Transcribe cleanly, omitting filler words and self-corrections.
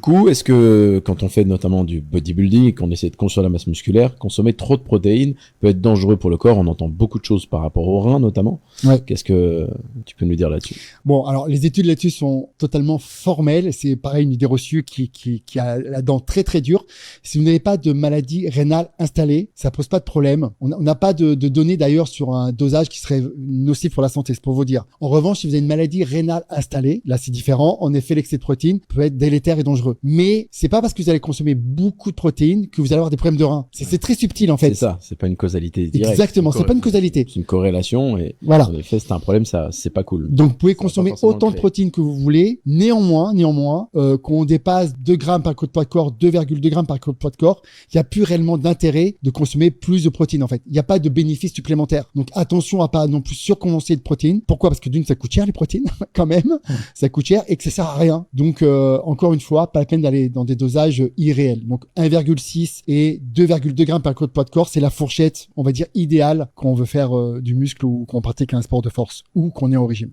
coup, est-ce que quand on fait notamment du bodybuilding et qu'on essaie de construire la masse musculaire, consommer trop de protéines peut être dangereux pour le corps? On entend beaucoup de choses par rapport aux reins notamment. Ouais. Qu'est-ce que tu peux nous dire là-dessus? Bon, alors les études là-dessus sont totalement formelles. C'est pareil, une idée reçue qui a la dent très très dure. Si vous n'avez pas de maladie rénale installée, ça pose pas de problème. On n'a pas de données d'ailleurs sur un dosage qui serait nocif pour la santé, c'est pour vous dire. En revanche, si vous avez une maladie rénale installée, là c'est différent. En effet, l'excès de protéines peut être délétère et dangereux. Mais c'est pas parce que vous allez consommer beaucoup de protéines que vous allez avoir des problèmes de reins. C'est très subtil en fait. C'est ça, c'est pas une causalité directe. Exactement, c'est pas une causalité. C'est une corrélation et voilà. En effet, c'est un problème, ça, c'est pas cool. Donc vous pouvez consommer autant de protéines que vous voulez. Néanmoins, qu'on dépasse 2 grammes par kilo de poids de corps, 2,2 grammes par kilo de poids de corps, il n'y a plus réellement d'intérêt de consommer plus de protéines en fait. Il n'y a pas de bénéfice supplémentaire. Donc attention à pas non plus surcompenser de protéines. Pourquoi? Parce que d'une, ça coûte cher les protéines quand même, ça coûte cher et que ça sert à rien. Donc encore une fois, pas la peine d'aller dans des dosages irréels. Donc 1,6 et 2,2 grammes par kilo de poids de corps, c'est la fourchette, on va dire idéale quand on veut faire du muscle ou qu'on pratique un sport de force ou qu'on est en régime.